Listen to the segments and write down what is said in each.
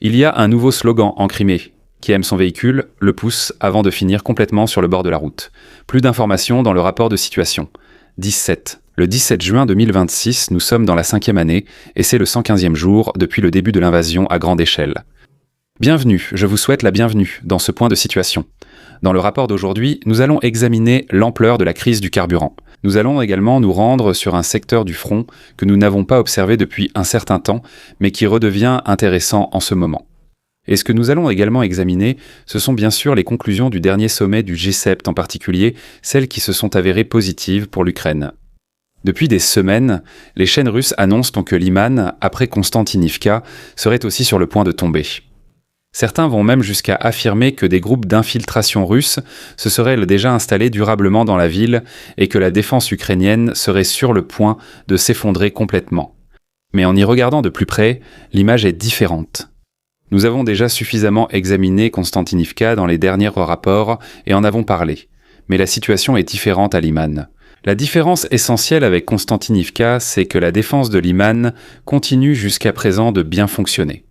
Il y a un nouveau slogan en Crimée. Qui aime son véhicule, le pousse avant de finir complètement sur le bord de la route. Plus d'informations dans le rapport de situation. 17. Le 17 juin 2026, nous sommes dans la 5e année et c'est le 115e jour depuis le début de l'invasion à grande échelle. Bienvenue, je vous souhaite la bienvenue dans ce point de situation. Dans le rapport d'aujourd'hui, nous allons examiner l'ampleur de la crise du carburant. Nous allons également nous rendre sur un secteur du front que nous n'avons pas observé depuis un certain temps, mais qui redevient intéressant en ce moment. Et ce que nous allons également examiner, ce sont bien sûr les conclusions du dernier sommet du G7, en particulier celles qui se sont avérées positives pour l'Ukraine. Depuis des semaines, les chaînes russes annoncent que Liman, après Konstantinivka, serait aussi sur le point de tomber. Certains vont même jusqu'à affirmer que des groupes d'infiltration russes se seraient déjà installés durablement dans la ville et que la défense ukrainienne serait sur le point de s'effondrer complètement. Mais en y regardant de plus près, l'image est différente. Nous avons déjà suffisamment examiné Konstantinivka dans les derniers rapports et en avons parlé. Mais la situation est différente à Liman. La différence essentielle avec Konstantinivka, c'est que la défense de Liman continue jusqu'à présent de bien fonctionner.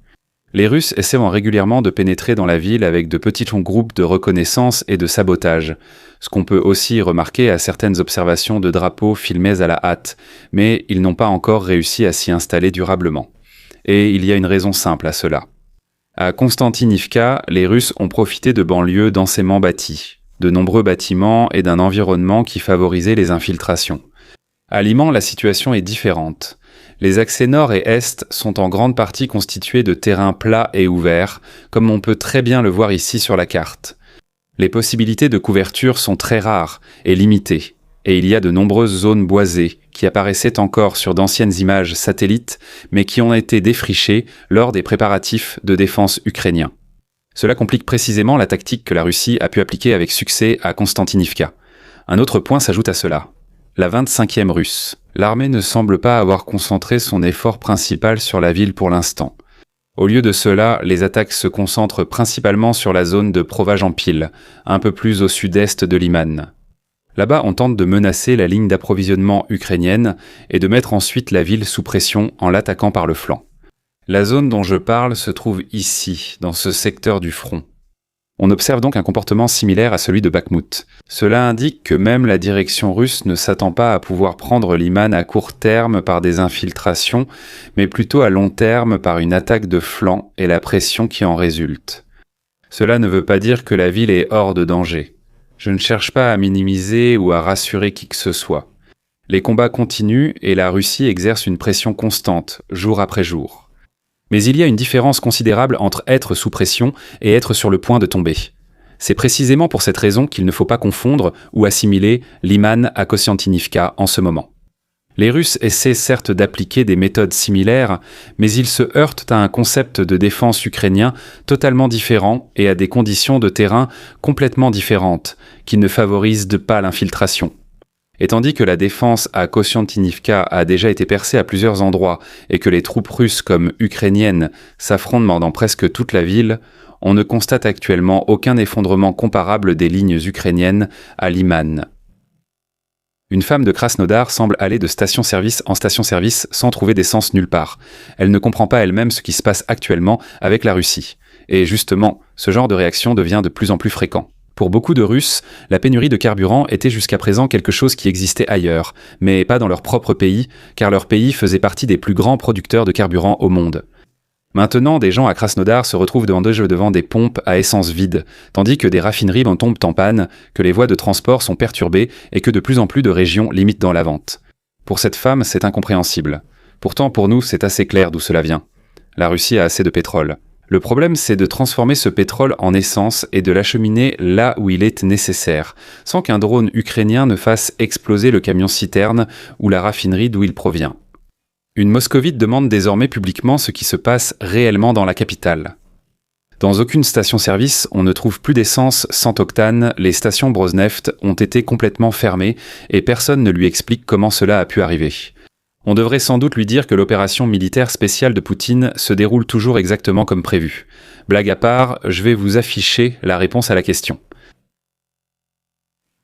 Les Russes essaient régulièrement de pénétrer dans la ville avec de petits groupes de reconnaissance et de sabotage, ce qu'on peut aussi remarquer à certaines observations de drapeaux filmés à la hâte, mais ils n'ont pas encore réussi à s'y installer durablement. Et il y a une raison simple à cela. À Konstantinivka, les Russes ont profité de banlieues densément bâties, de nombreux bâtiments et d'un environnement qui favorisait les infiltrations. À Liman, la situation est différente. Les accès nord et est sont en grande partie constitués de terrains plats et ouverts, comme on peut très bien le voir ici sur la carte. Les possibilités de couverture sont très rares et limitées, et il y a de nombreuses zones boisées qui apparaissaient encore sur d'anciennes images satellites, mais qui ont été défrichées lors des préparatifs de défense ukrainiens. Cela complique précisément la tactique que la Russie a pu appliquer avec succès à Konstantinivka. Un autre point s'ajoute à cela. La 25e russe. L'armée ne semble pas avoir concentré son effort principal sur la ville pour l'instant. Au lieu de cela, les attaques se concentrent principalement sur la zone de Provajampil, un peu plus au sud-est de Liman. Là-bas, on tente de menacer la ligne d'approvisionnement ukrainienne et de mettre ensuite la ville sous pression en l'attaquant par le flanc. La zone dont je parle se trouve ici, dans ce secteur du front. On observe donc un comportement similaire à celui de Bakhmout. Cela indique que même la direction russe ne s'attend pas à pouvoir prendre Liman à court terme par des infiltrations, mais plutôt à long terme par une attaque de flanc et la pression qui en résulte. Cela ne veut pas dire que la ville est hors de danger. Je ne cherche pas à minimiser ou à rassurer qui que ce soit. Les combats continuent et la Russie exerce une pression constante, jour après jour. Mais il y a une différence considérable entre être sous pression et être sur le point de tomber. C'est précisément pour cette raison qu'il ne faut pas confondre ou assimiler Liman à Konstantinivka en ce moment. Les Russes essaient certes d'appliquer des méthodes similaires, mais ils se heurtent à un concept de défense ukrainien totalement différent et à des conditions de terrain complètement différentes, qui ne favorisent pas l'infiltration. Et tandis que la défense à Konstantinivka a déjà été percée à plusieurs endroits et que les troupes russes comme ukrainiennes s'affrontent dans presque toute la ville, on ne constate actuellement aucun effondrement comparable des lignes ukrainiennes à Liman. Une femme de Krasnodar semble aller de station-service en station-service sans trouver d'essence nulle part. Elle ne comprend pas elle-même ce qui se passe actuellement avec la Russie. Et justement, ce genre de réaction devient de plus en plus fréquent. Pour beaucoup de Russes, la pénurie de carburant était jusqu'à présent quelque chose qui existait ailleurs, mais pas dans leur propre pays, car leur pays faisait partie des plus grands producteurs de carburant au monde. Maintenant, des gens à Krasnodar se retrouvent devant des pompes à essence vide, tandis que des raffineries tombent en panne, que les voies de transport sont perturbées et que de plus en plus de régions limitent dans la vente. Pour cette femme, c'est incompréhensible. Pourtant, pour nous, c'est assez clair d'où cela vient. La Russie a assez de pétrole. Le problème, c'est de transformer ce pétrole en essence et de l'acheminer là où il est nécessaire, sans qu'un drone ukrainien ne fasse exploser le camion-citerne ou la raffinerie d'où il provient. Une moscovite demande désormais publiquement ce qui se passe réellement dans la capitale. Dans aucune station-service, on ne trouve plus d'essence sans octane, les stations Brosneft ont été complètement fermées et personne ne lui explique comment cela a pu arriver. On devrait sans doute lui dire que l'opération militaire spéciale de Poutine se déroule toujours exactement comme prévu. Blague à part, je vais vous afficher la réponse à la question.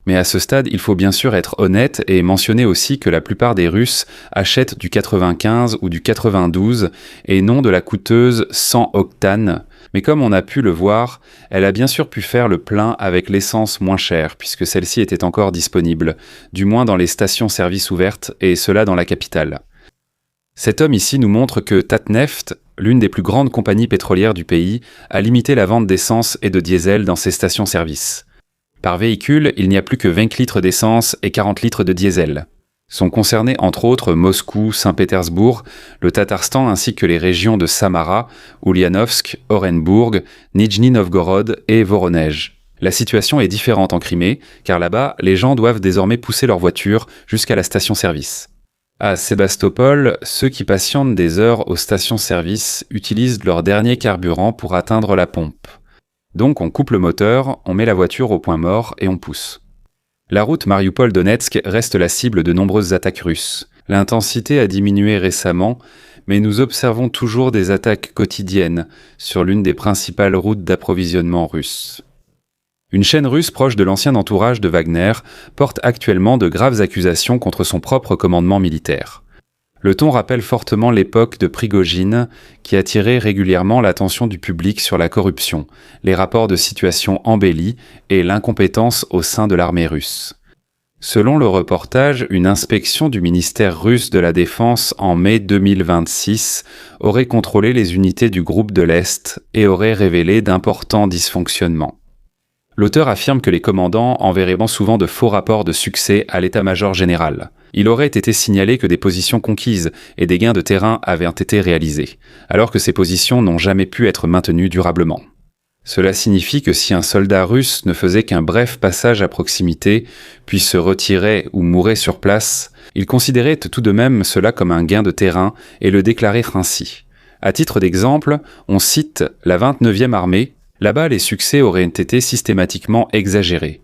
Mais à ce stade, il faut bien sûr être honnête et mentionner aussi que la plupart des Russes achètent du 95 ou du 92 et non de la coûteuse 100 octane. Mais comme on a pu le voir, elle a bien sûr pu faire le plein avec l'essence moins chère puisque celle-ci était encore disponible, du moins dans les stations-service ouvertes et cela dans la capitale. Cet homme ici nous montre que Tatneft, l'une des plus grandes compagnies pétrolières du pays, a limité la vente d'essence et de diesel dans ses stations-service. Par véhicule, il n'y a plus que 20 litres d'essence et 40 litres de diesel. Sont concernés entre autres Moscou, Saint-Pétersbourg, le Tatarstan ainsi que les régions de Samara, Ulyanovsk, Orenbourg, Nijni Novgorod et Voronej. La situation est différente en Crimée, car là-bas, les gens doivent désormais pousser leur voiture jusqu'à la station-service. À Sébastopol, ceux qui patientent des heures aux stations-service utilisent leur dernier carburant pour atteindre la pompe. Donc on coupe le moteur, on met la voiture au point mort et on pousse. La route Mariupol-Donetsk reste la cible de nombreuses attaques russes. L'intensité a diminué récemment, mais nous observons toujours des attaques quotidiennes sur l'une des principales routes d'approvisionnement russes. Une chaîne russe proche de l'ancien entourage de Wagner porte actuellement de graves accusations contre son propre commandement militaire. Le ton rappelle fortement l'époque de Prigojine, qui attirait régulièrement l'attention du public sur la corruption, les rapports de situation embellis et l'incompétence au sein de l'armée russe. Selon le reportage, une inspection du ministère russe de la Défense en mai 2026 aurait contrôlé les unités du groupe de l'Est et aurait révélé d'importants dysfonctionnements. L'auteur affirme que les commandants enverraient souvent de faux rapports de succès à l'état-major général. Il aurait été signalé que des positions conquises et des gains de terrain avaient été réalisés, alors que ces positions n'ont jamais pu être maintenues durablement. Cela signifie que si un soldat russe ne faisait qu'un bref passage à proximité, puis se retirait ou mourait sur place, il considérait tout de même cela comme un gain de terrain et le déclarait ainsi. À titre d'exemple, on cite la 29e armée. Là-bas, les succès auraient été systématiquement exagérés.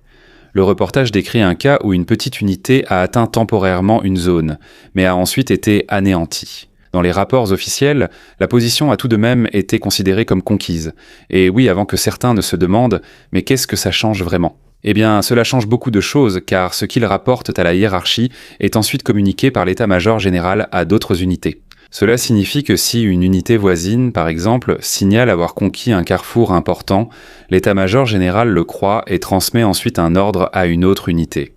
Le reportage décrit un cas où une petite unité a atteint temporairement une zone, mais a ensuite été anéantie. Dans les rapports officiels, la position a tout de même été considérée comme conquise. Et oui, avant que certains ne se demandent « mais qu'est-ce que ça change vraiment ?» Eh bien, cela change beaucoup de choses, car ce qu'ils rapportent à la hiérarchie est ensuite communiqué par l'état-major général à d'autres unités. Cela signifie que si une unité voisine, par exemple, signale avoir conquis un carrefour important, l'état-major général le croit et transmet ensuite un ordre à une autre unité.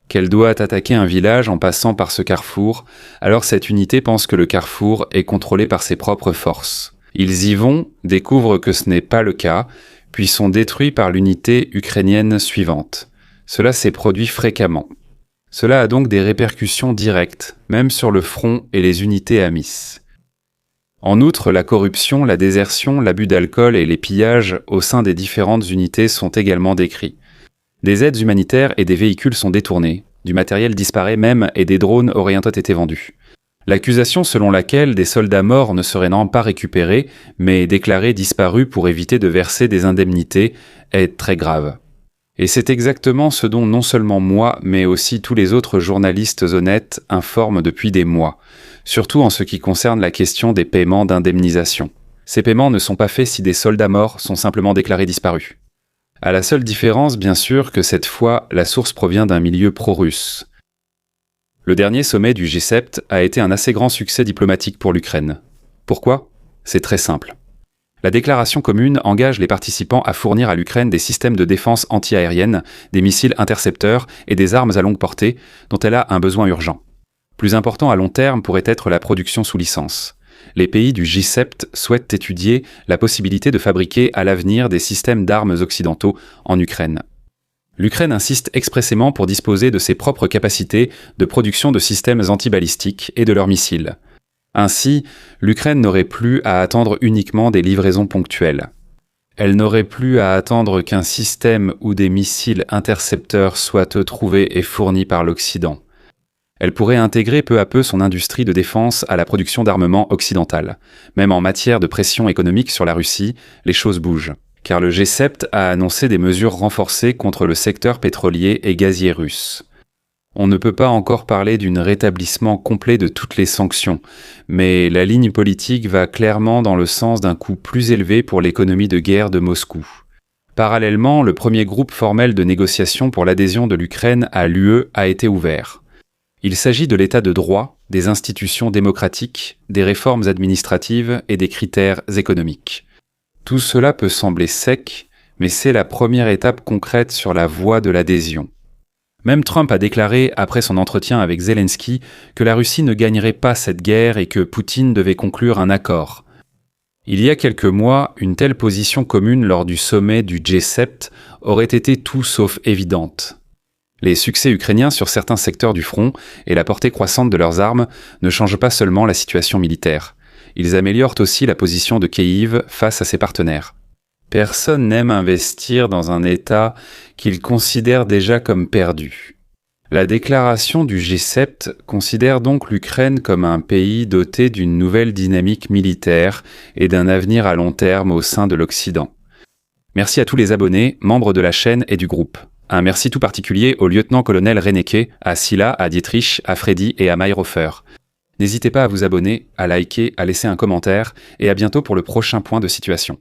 Qu'elle doit attaquer un village en passant par ce carrefour, alors cette unité pense que le carrefour est contrôlé par ses propres forces. Ils y vont, découvrent que ce n'est pas le cas, puis sont détruits par l'unité ukrainienne suivante. Cela s'est produit fréquemment. Cela a donc des répercussions directes, même sur le front et les unités amices. En outre, la corruption, la désertion, l'abus d'alcool et les pillages au sein des différentes unités sont également décrits. Des aides humanitaires et des véhicules sont détournés, du matériel disparaît même et des drones auraient été vendus. L'accusation selon laquelle des soldats morts ne seraient non pas récupérés, mais déclarés disparus pour éviter de verser des indemnités, est très grave. Et c'est exactement ce dont non seulement moi, mais aussi tous les autres journalistes honnêtes informent depuis des mois, surtout en ce qui concerne la question des paiements d'indemnisation. Ces paiements ne sont pas faits si des soldats morts sont simplement déclarés disparus. À la seule différence, bien sûr, que cette fois, la source provient d'un milieu pro-russe. Le dernier sommet du G7 a été un assez grand succès diplomatique pour l'Ukraine. Pourquoi ? C'est très simple. La déclaration commune engage les participants à fournir à l'Ukraine des systèmes de défense anti-aérienne, des missiles intercepteurs et des armes à longue portée dont elle a un besoin urgent. Plus important à long terme pourrait être la production sous licence. Les pays du G7 souhaitent étudier la possibilité de fabriquer à l'avenir des systèmes d'armes occidentaux en Ukraine. L'Ukraine insiste expressément pour disposer de ses propres capacités de production de systèmes antibalistiques et de leurs missiles. Ainsi, l'Ukraine n'aurait plus à attendre uniquement des livraisons ponctuelles. Elle n'aurait plus à attendre qu'un système ou des missiles intercepteurs soient trouvés et fournis par l'Occident. Elle pourrait intégrer peu à peu son industrie de défense à la production d'armement occidental. Même en matière de pression économique sur la Russie, les choses bougent. Car le G7 a annoncé des mesures renforcées contre le secteur pétrolier et gazier russe. On ne peut pas encore parler d'un rétablissement complet de toutes les sanctions, mais la ligne politique va clairement dans le sens d'un coût plus élevé pour l'économie de guerre de Moscou. Parallèlement, le premier groupe formel de négociation pour l'adhésion de l'Ukraine à l'UE a été ouvert. Il s'agit de l'état de droit, des institutions démocratiques, des réformes administratives et des critères économiques. Tout cela peut sembler sec, mais c'est la première étape concrète sur la voie de l'adhésion. Même Trump a déclaré, après son entretien avec Zelensky, que la Russie ne gagnerait pas cette guerre et que Poutine devait conclure un accord. Il y a quelques mois, une telle position commune lors du sommet du G7 aurait été tout sauf évidente. Les succès ukrainiens sur certains secteurs du front et la portée croissante de leurs armes ne changent pas seulement la situation militaire. Ils améliorent aussi la position de Kyiv face à ses partenaires. Personne n'aime investir dans un État qu'il considère déjà comme perdu. La déclaration du G7 considère donc l'Ukraine comme un pays doté d'une nouvelle dynamique militaire et d'un avenir à long terme au sein de l'Occident. Merci à tous les abonnés, membres de la chaîne et du groupe. Un merci tout particulier au lieutenant-colonel Renneke, à Silla, à Dietrich, à Freddy et à Mayrofer. N'hésitez pas à vous abonner, à liker, à laisser un commentaire et à bientôt pour le prochain point de situation.